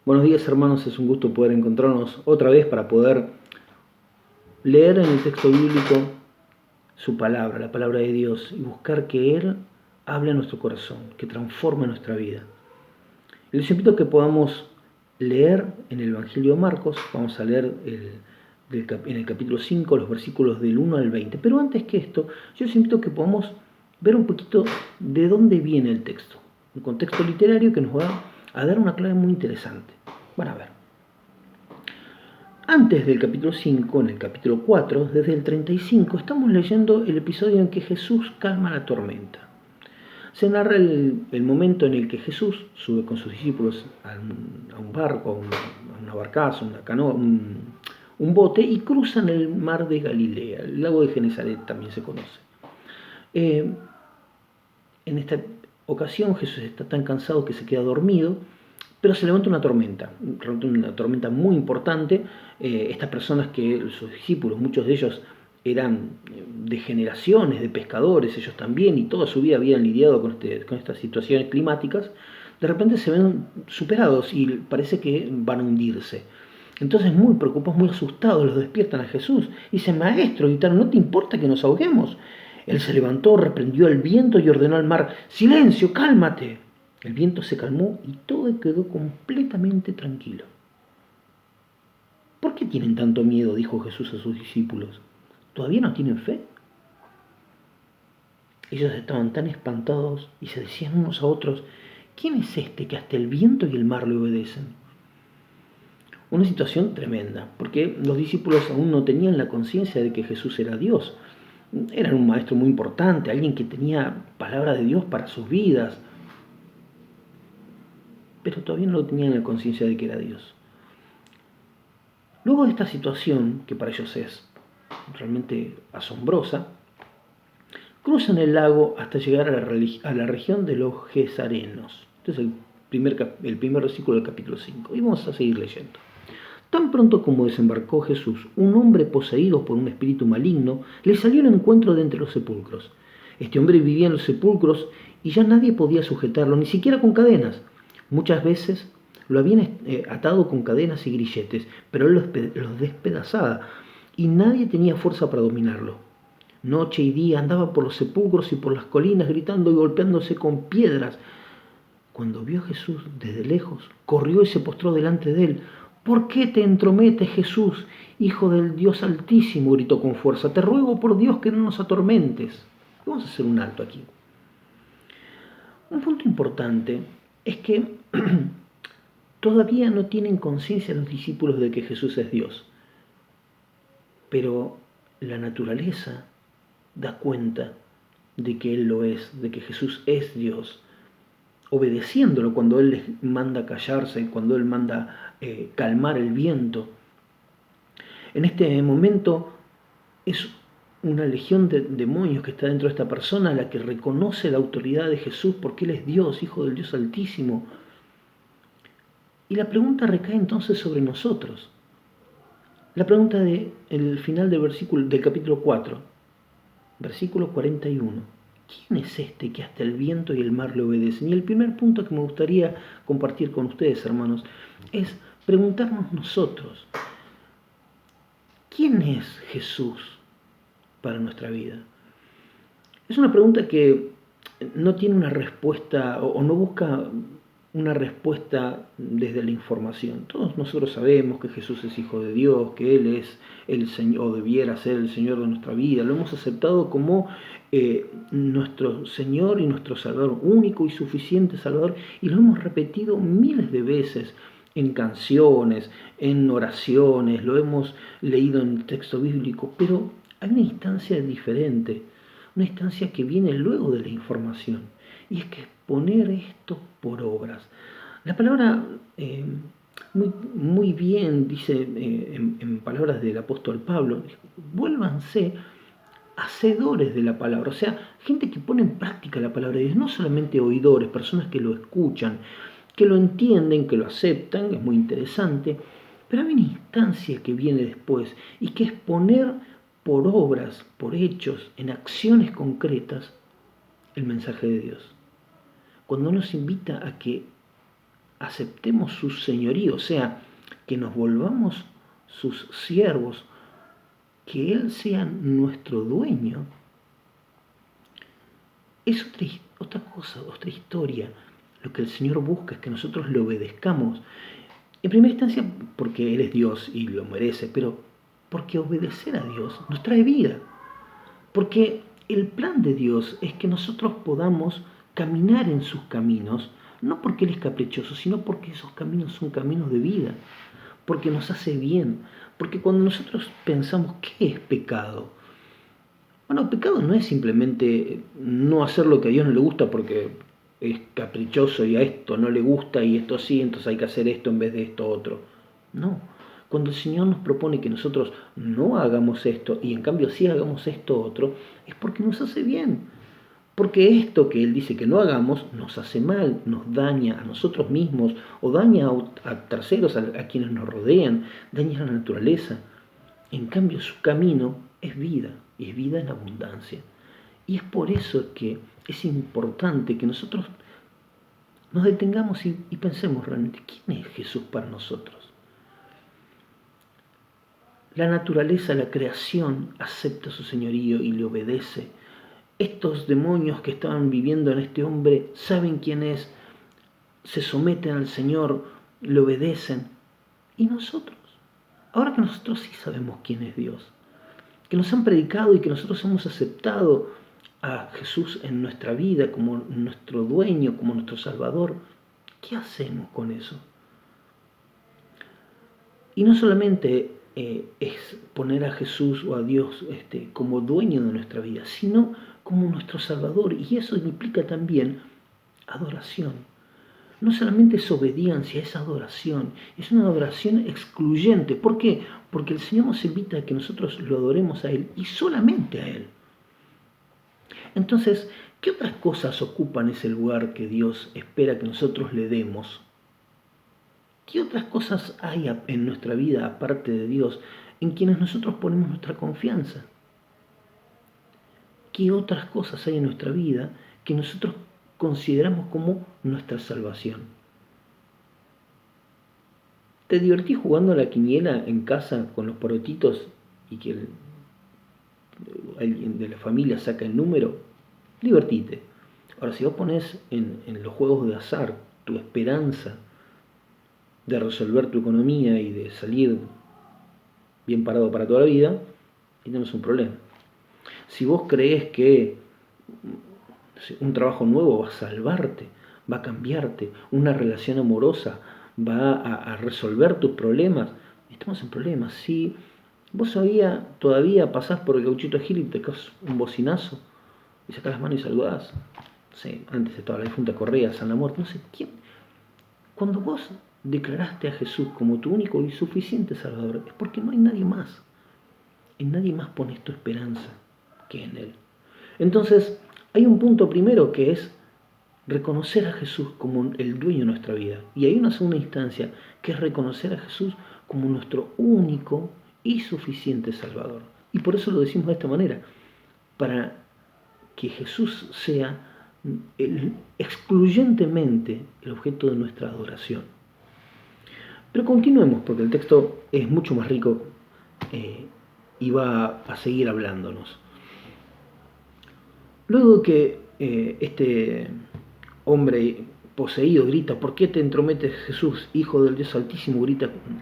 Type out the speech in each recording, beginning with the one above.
Buenos días hermanos, es un gusto poder encontrarnos otra vez para poder leer en el texto bíblico su palabra, la palabra de Dios, y buscar que Él hable a nuestro corazón, que transforme nuestra vida. Y les invito a que podamos leer en el Evangelio de Marcos, vamos a leer en el capítulo 5 los versículos del 1 al 20, pero antes que esto, yo les invito a que podamos ver un poquito de dónde viene el texto, un contexto literario que nos va a dar una clave muy interesante. Van a ver. Antes del capítulo 5, en el capítulo 4, desde el 35, estamos leyendo el episodio en que Jesús calma la tormenta. Se narra el momento en el que Jesús sube con sus discípulos a un barco, a una barcaza, una canoa, un bote, y cruzan el mar de Galilea. El lago de Genesaret también se conoce. En esta ocasión Jesús está tan cansado que se queda dormido, pero se levanta una tormenta muy importante. Estas personas que sus discípulos, muchos de ellos eran de generaciones de pescadores, ellos también, y toda su vida habían lidiado con estas situaciones climáticas, de repente se ven superados y parece que van a hundirse. Entonces, muy preocupados, muy asustados, los despiertan a Jesús y dicen: Maestro, gritaron, ¿no te importa que nos ahoguemos? Él se levantó, reprendió al viento y ordenó al mar: ¡Silencio, cálmate! El viento se calmó y todo quedó completamente tranquilo. ¿Por qué tienen tanto miedo?, dijo Jesús a sus discípulos. ¿Todavía no tienen fe? Ellos estaban tan espantados y se decían unos a otros: ¿quién es este que hasta el viento y el mar le obedecen? Una situación tremenda, porque los discípulos aún no tenían la conciencia de que Jesús era Dios. Era un maestro muy importante, alguien que tenía palabra de Dios para sus vidas, pero todavía no tenían la conciencia de que era Dios. Luego de esta situación, que para ellos es realmente asombrosa, cruzan el lago hasta llegar a la región de los Gesarenos. Este es el primer versículo del capítulo 5. Y vamos a seguir leyendo. Tan pronto como desembarcó Jesús, un hombre poseído por un espíritu maligno le salió al encuentro de entre los sepulcros. Este hombre vivía en los sepulcros y ya nadie podía sujetarlo, ni siquiera con cadenas. Muchas veces lo habían atado con cadenas y grilletes, pero él los despedazaba y nadie tenía fuerza para dominarlo. Noche y día andaba por los sepulcros y por las colinas gritando y golpeándose con piedras. Cuando vio a Jesús desde lejos, corrió y se postró delante de él. ¿Por qué te entrometes, Jesús, Hijo del Dios Altísimo?, gritó con fuerza. Te ruego por Dios que no nos atormentes. Vamos a hacer un alto aquí. Un punto importante es que todavía no tienen conciencia los discípulos de que Jesús es Dios. Pero la naturaleza da cuenta de que Él lo es, de que Jesús es Dios, obedeciéndolo cuando Él les manda callarse, cuando Él manda calmar el viento. En este momento es una legión de demonios que está dentro de esta persona, la que reconoce la autoridad de Jesús porque Él es Dios, Hijo del Dios Altísimo. Y la pregunta recae entonces sobre nosotros. La pregunta del final del capítulo 4, versículo 41. ¿Quién es este que hasta el viento y el mar le obedecen? Y el primer punto que me gustaría compartir con ustedes, hermanos, es preguntarnos nosotros: ¿quién es Jesús para nuestra vida? Es una pregunta que no tiene una respuesta o no busca una respuesta desde la información. Todos nosotros sabemos que Jesús es Hijo de Dios, que Él es el Señor, o debiera ser el Señor de nuestra vida. Lo hemos aceptado como nuestro Señor y nuestro Salvador, único y suficiente Salvador, y lo hemos repetido miles de veces en canciones, en oraciones, lo hemos leído en el texto bíblico, pero hay una instancia diferente, una instancia que viene luego de la información, y es que es poner esto por obras. La palabra muy bien dice en palabras del apóstol Pablo: vuélvanse hacedores de la palabra, o sea, gente que pone en práctica la palabra de Dios, no solamente oidores, personas que lo escuchan, que lo entienden, que lo aceptan, es muy interesante, pero hay una instancia que viene después y que es poner por obras, por hechos, en acciones concretas, el mensaje de Dios. Cuando nos invita a que aceptemos su señorío, o sea, que nos volvamos sus siervos, que Él sea nuestro dueño, es otra cosa, otra historia. Lo que el Señor busca es que nosotros le obedezcamos. En primera instancia porque Él es Dios y lo merece, pero porque obedecer a Dios nos trae vida. Porque el plan de Dios es que nosotros podamos caminar en sus caminos, no porque Él es caprichoso, sino porque esos caminos son caminos de vida, porque nos hace bien. Porque cuando nosotros pensamos, ¿qué es pecado? Bueno, pecado no es simplemente no hacer lo que a Dios no le gusta porque es caprichoso y a esto no le gusta y esto sí, entonces hay que hacer esto en vez de esto otro. No, cuando el Señor nos propone que nosotros no hagamos esto y en cambio sí hagamos esto otro, es porque nos hace bien. Porque esto que Él dice que no hagamos nos hace mal, nos daña a nosotros mismos o daña a terceros, a quienes nos rodean, daña a la naturaleza. En cambio, su camino es vida, y es vida en abundancia. Y es por eso que es importante que nosotros nos detengamos y pensemos realmente, ¿quién es Jesús para nosotros? La naturaleza, la creación, acepta su señorío y le obedece. Estos demonios que estaban viviendo en este hombre saben quién es, se someten al Señor, le obedecen. ¿Y nosotros? Ahora que nosotros sí sabemos quién es Dios, que nos han predicado y que nosotros hemos aceptado a Jesús en nuestra vida como nuestro dueño, como nuestro Salvador, ¿qué hacemos con eso? Y no solamente es poner a Jesús o a Dios como dueño de nuestra vida, sino como nuestro Salvador. Y eso implica también adoración. No solamente es obediencia, es adoración. Es una adoración excluyente. ¿Por qué? Porque el Señor nos invita a que nosotros lo adoremos a Él y solamente a Él. Entonces, ¿qué otras cosas ocupan ese lugar que Dios espera que nosotros le demos? ¿Qué otras cosas hay en nuestra vida aparte de Dios en quienes nosotros ponemos nuestra confianza? ¿Qué otras cosas hay en nuestra vida que nosotros consideramos como nuestra salvación? ¿Te divertís jugando a la quiniela en casa con los porotitos y que alguien de la familia saca el número? Divertite. Ahora, si vos pones en los juegos de azar tu esperanza de resolver tu economía y de salir bien parado para toda la vida, tenemos un problema. Si vos crees que un trabajo nuevo va a salvarte, va a cambiarte, una relación amorosa va a resolver tus problemas, estamos en problemas. Si vos todavía pasás por el gauchito Gil y te caes un bocinazo y sacás las manos y saludás, no sé, antes estaba la difunta Correa, San la Muerte, no sé quién. Cuando vos declaraste a Jesús como tu único y suficiente Salvador, es porque no hay nadie más. En nadie más pones tu esperanza que en Él. Entonces, hay un punto primero que es reconocer a Jesús como el dueño de nuestra vida. Y hay una segunda instancia que es reconocer a Jesús como nuestro único y suficiente Salvador. Y por eso lo decimos de esta manera, para que Jesús sea excluyentemente el objeto de nuestra adoración. Pero continuemos, porque el texto es mucho más rico y va a seguir hablándonos. Luego que este hombre poseído grita, ¿por qué te entrometes, Jesús, Hijo del Dios Altísimo?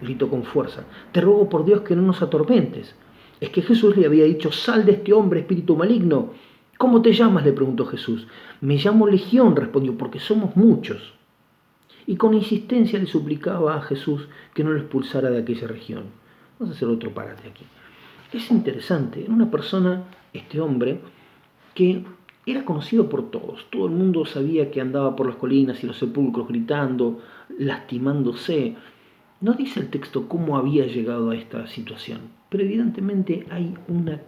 Gritó con fuerza. Te ruego por Dios que no nos atormentes. Es que Jesús le había dicho, sal de este hombre, espíritu maligno. ¿Cómo te llamas?, le preguntó Jesús. Me llamo Legión, respondió, porque somos muchos. Y con insistencia le suplicaba a Jesús que no lo expulsara de aquella región. Vamos a hacer otro parate aquí. Es interesante, era una persona, este hombre, que era conocido por todos. Todo el mundo sabía que andaba por las colinas y los sepulcros gritando, lastimándose. No dice el texto cómo había llegado a esta situación, pero evidentemente hay una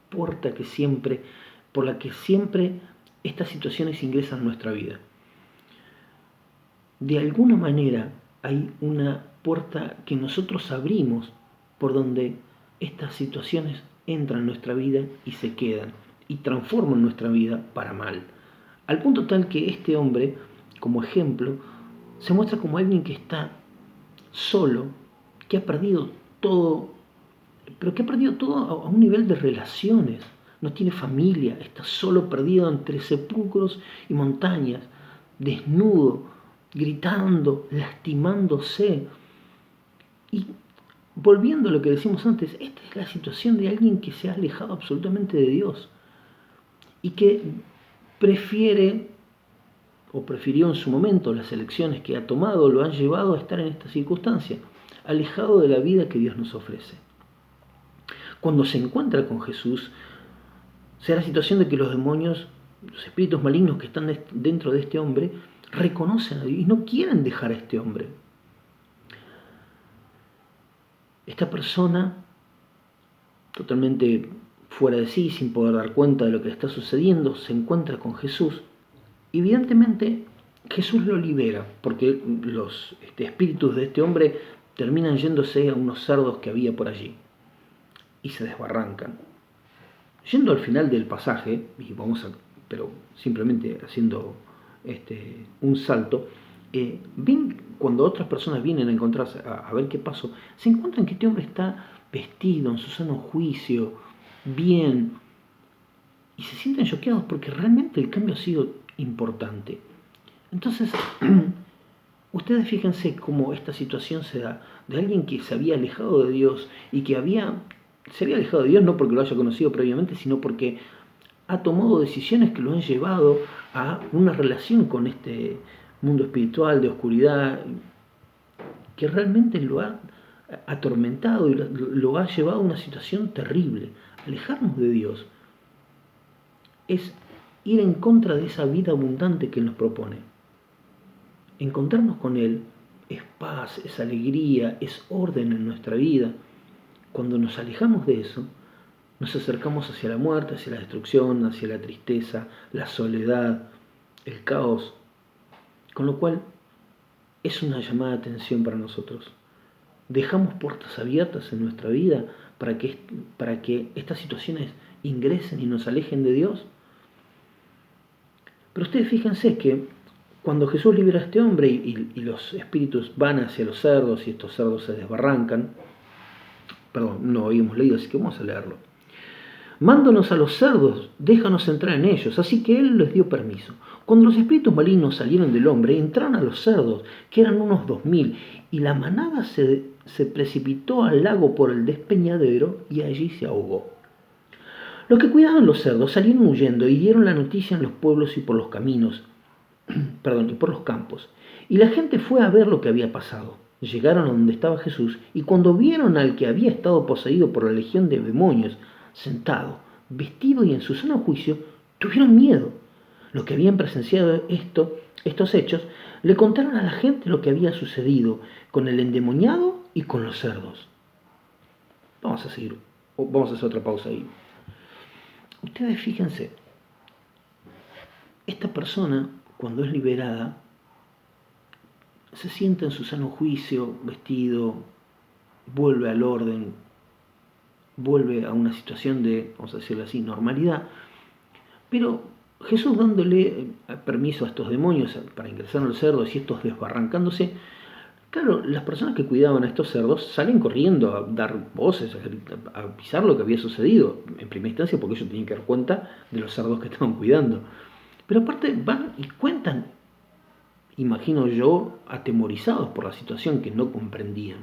puerta por la que siempre estas situaciones ingresan a nuestra vida. De alguna manera hay una puerta que nosotros abrimos por donde estas situaciones entran en nuestra vida y se quedan y transforman nuestra vida para mal. Al punto tal que este hombre, como ejemplo, Se muestra como alguien que está solo, que ha perdido todo, pero que ha perdido todo a un nivel de relaciones. No tiene familia, está solo, perdido entre sepulcros y montañas, desnudo, gritando, lastimándose. Y volviendo a lo que decimos antes, esta es la situación de alguien que se ha alejado absolutamente de Dios y que prefiere o prefirió en su momento, las elecciones que ha tomado lo han llevado a estar en esta circunstancia, alejado de la vida que Dios nos ofrece. Cuando se encuentra con Jesús, se da la situación de que los demonios, los espíritus malignos que están dentro de este hombre, reconocen a Dios y no quieren dejar a este hombre. Esta persona, totalmente fuera de sí, sin poder dar cuenta de lo que le está sucediendo, se encuentra con Jesús. Evidentemente, Jesús lo libera, porque los espíritus de este hombre terminan yéndose a unos cerdos que había por allí y se desbarrancan. Yendo al final del pasaje, pero simplemente haciendo un salto, ven cuando otras personas vienen a encontrarse, a ver qué pasó, se encuentran que este hombre está vestido en su sano juicio, bien, y se sienten choqueados porque realmente el cambio ha sido importante. Entonces, ustedes fíjense cómo esta situación se da de alguien que se había alejado de Dios y que se había alejado de Dios no porque lo haya conocido previamente, sino porque ha tomado decisiones que lo han llevado a una relación con este mundo espiritual de oscuridad que realmente lo ha atormentado y lo ha llevado a una situación terrible. Alejarnos de Dios es ir en contra de esa vida abundante que Él nos propone. Encontrarnos con Él es paz, es alegría, es orden en nuestra vida. Cuando nos alejamos de eso, nos acercamos hacia la muerte, hacia la destrucción, hacia la tristeza, la soledad, el caos. Con lo cual, es una llamada de atención para nosotros. Dejamos puertas abiertas en nuestra vida para que estas situaciones ingresen y nos alejen de Dios. Pero ustedes fíjense que cuando Jesús libera a este hombre y los espíritus van hacia los cerdos y estos cerdos se desbarrancan, perdón, no habíamos leído, así que vamos a leerlo. Mándonos a los cerdos, déjanos entrar en ellos. Así que él les dio permiso. Cuando los espíritus malignos salieron del hombre, entraron a los cerdos, que eran unos 2000, y la manada se precipitó al lago por el despeñadero y allí se ahogó. Los que cuidaban los cerdos salieron huyendo y dieron la noticia en los pueblos y por los caminos, y por los campos. Y la gente fue a ver lo que había pasado. Llegaron a donde estaba Jesús, y cuando vieron al que había estado poseído por la legión de demonios, sentado, vestido y en su sano juicio, tuvieron miedo. Los que habían presenciado estos hechos, le contaron a la gente lo que había sucedido con el endemoniado y con los cerdos. Vamos a hacer otra pausa ahí. Ustedes fíjense, esta persona, cuando es liberada, se sienta en su sano juicio, vestido, vuelve al orden, vuelve a una situación de, vamos a decirlo así, normalidad, pero Jesús dándole permiso a estos demonios para ingresar a los cerdos y estos desbarrancándose, claro, las personas que cuidaban a estos cerdos salen corriendo a dar voces, a avisar lo que había sucedido, en primera instancia porque ellos tenían que dar cuenta de los cerdos que estaban cuidando. Pero aparte van y cuentan, imagino yo, atemorizados por la situación que no comprendían.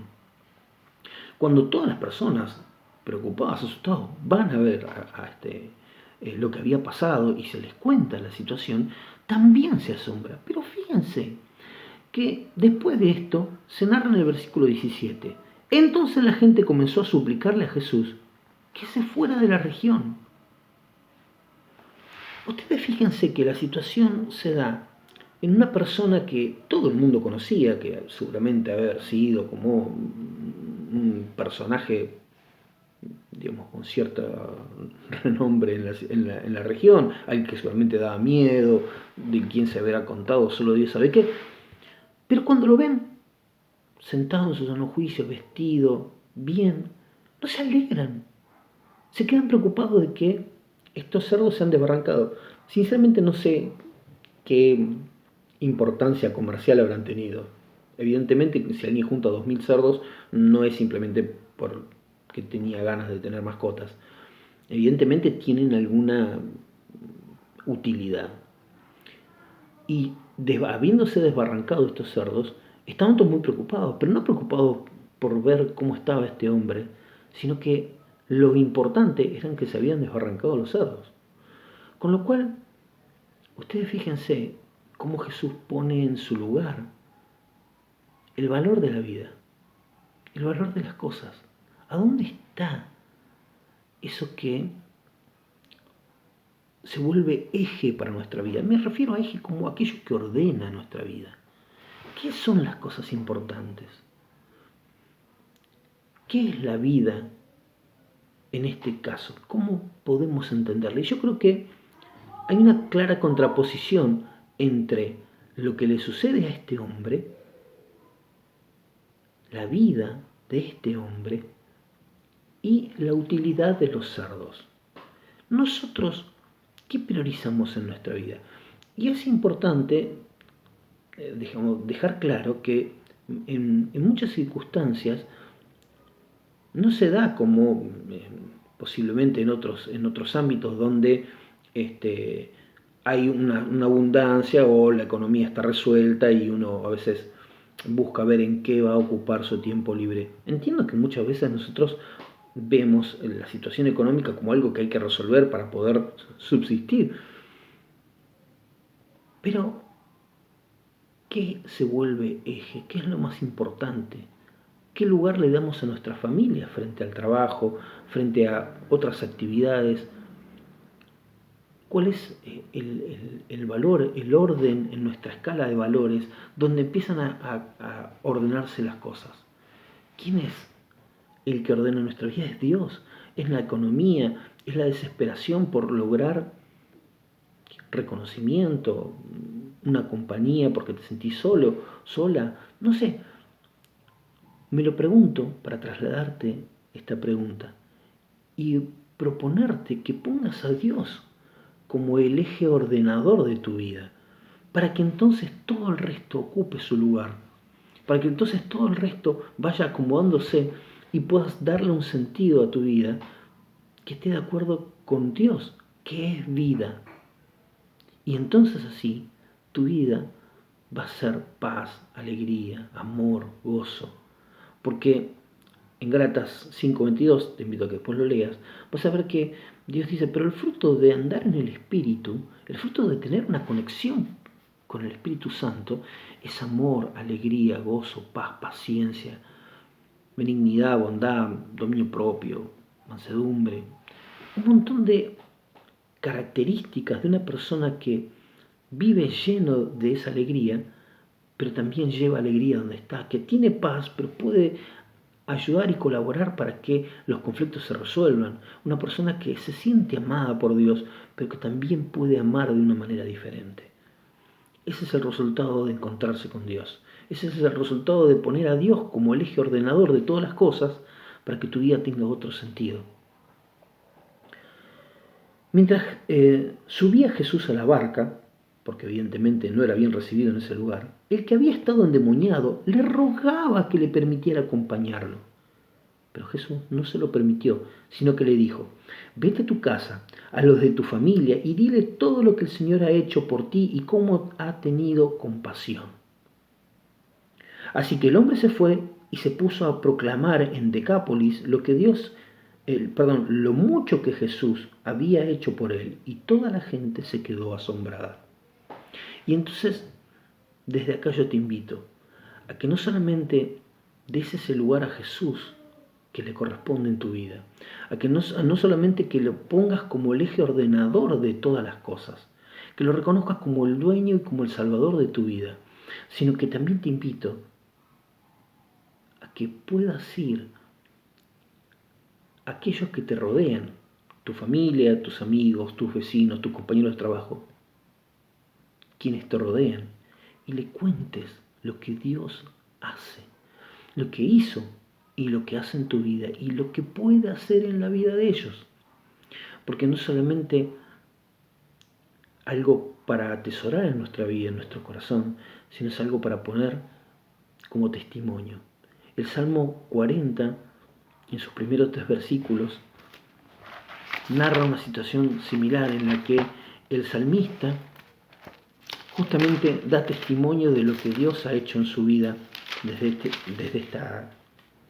Cuando todas las personas preocupadas, asustados, van a ver lo que había pasado y se les cuenta la situación, también se asombra. Pero fíjense que después de esto se narra en el versículo 17. Entonces la gente comenzó a suplicarle a Jesús que se fuera de la región. Ustedes fíjense que la situación se da en una persona que todo el mundo conocía, que seguramente haber sido como un personaje, digamos, con cierto renombre en la región, alguien que seguramente daba miedo, de quien se había contado solo Dios sabe qué. Pero cuando lo ven sentado en su sano juicio, vestido, bien, no se alegran. Se quedan preocupados de que estos cerdos se han desbarrancado. Sinceramente no sé qué importancia comercial habrán tenido. Evidentemente, si alguien junta 2000 cerdos, no es simplemente porque tenía ganas de tener mascotas. Evidentemente tienen alguna utilidad. Y habiéndose desbarrancado estos cerdos, estaban todos muy preocupados, pero no preocupados por ver cómo estaba este hombre, sino que lo importante era que se habían desbarrancado los cerdos. Con lo cual, ustedes fíjense cómo Jesús pone en su lugar el valor de la vida, el valor de las cosas. ¿A dónde está eso que se vuelve eje para nuestra vida? Me refiero a eje como aquello que ordena nuestra vida. ¿Qué son las cosas importantes? ¿Qué es la vida en este caso? ¿Cómo podemos entenderla? Y yo creo que hay una clara contraposición entre lo que le sucede a este hombre, la vida de este hombre, y la utilidad de los cerdos. Nosotros, ¿qué priorizamos en nuestra vida? Y es importante dejar claro que en muchas circunstancias no se da como posiblemente en otros ámbitos donde hay una abundancia o la economía está resuelta y uno a veces busca ver en qué va a ocupar su tiempo libre. Entiendo que muchas veces nosotros vemos la situación económica como algo que hay que resolver para poder subsistir. Pero, ¿qué se vuelve eje? ¿Qué es lo más importante? ¿Qué lugar le damos a nuestra familia frente al trabajo, frente a otras actividades? ¿Cuál es el valor, el orden en nuestra escala de valores donde empiezan a ordenarse las cosas? ¿Quién es el que ordena nuestra vida? Es Dios, es la economía, es la desesperación por lograr reconocimiento, una compañía porque te sentís solo, sola, no sé. Me lo pregunto para trasladarte esta pregunta y proponerte que pongas a Dios como el eje ordenador de tu vida, para que entonces todo el resto ocupe su lugar, para que entonces todo el resto vaya acomodándose y puedas darle un sentido a tu vida que esté de acuerdo con Dios, que es vida. Y entonces así tu vida va a ser paz, alegría, amor, gozo. Porque en Gálatas 5:22, te invito a que después lo leas, vas a ver que Dios dice, pero el fruto de andar en el Espíritu, el fruto de tener una conexión con el Espíritu Santo, es amor, alegría, gozo, paz, paciencia, benignidad, bondad, dominio propio, mansedumbre, un montón de características de una persona que vive lleno de esa alegría, pero también lleva alegría donde está, que tiene paz, pero puede ayudar y colaborar para que los conflictos se resuelvan. Una persona que se siente amada por Dios, pero que también puede amar de una manera diferente. Ese es el resultado de encontrarse con Dios. Ese es el resultado de poner a Dios como el eje ordenador de todas las cosas para que tu vida tenga otro sentido. Mientras subía Jesús a la barca, porque evidentemente no era bien recibido en ese lugar, el que había estado endemoniado le rogaba que le permitiera acompañarlo. Pero Jesús no se lo permitió, sino que le dijo, vete a tu casa, a los de tu familia, y dile todo lo que el Señor ha hecho por ti y cómo ha tenido compasión. Así que el hombre se fue y se puso a proclamar en Decápolis lo mucho que Jesús había hecho por él, y toda la gente se quedó asombrada. Y entonces, desde acá yo te invito a que no solamente des ese lugar a Jesús que le corresponde en tu vida, a que no solamente que lo pongas como el eje ordenador de todas las cosas, que lo reconozcas como el dueño y como el salvador de tu vida, sino que también te invito a que puedas ir a aquellos que te rodean, tu familia, tus amigos, tus vecinos, tus compañeros de trabajo, quienes te rodean, y le cuentes lo que Dios hace, lo que hizo y lo que hace en tu vida y lo que puede hacer en la vida de ellos. Porque no solamente algo para atesorar en nuestra vida, en nuestro corazón, sino es algo para poner como testimonio. El Salmo 40, en sus primeros 3 versículos, narra una situación similar en la que el salmista justamente da testimonio de lo que Dios ha hecho en su vida desde esta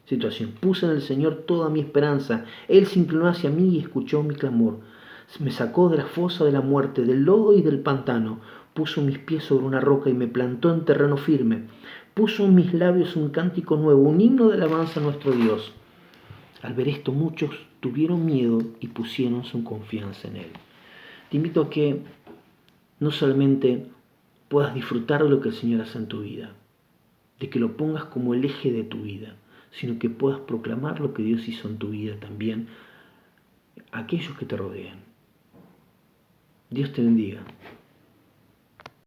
situación. Puse en el Señor toda mi esperanza. Él se inclinó hacia mí y escuchó mi clamor. Me sacó de la fosa de la muerte, del lodo y del pantano. Puso mis pies sobre una roca y me plantó en terreno firme. Puso en mis labios un cántico nuevo, un himno de alabanza a nuestro Dios. Al ver esto, muchos tuvieron miedo y pusieron su confianza en Él. Te invito a que no solamente puedas disfrutar de lo que el Señor hace en tu vida, de que lo pongas como el eje de tu vida, sino que puedas proclamar lo que Dios hizo en tu vida también a aquellos que te rodean. Dios te bendiga.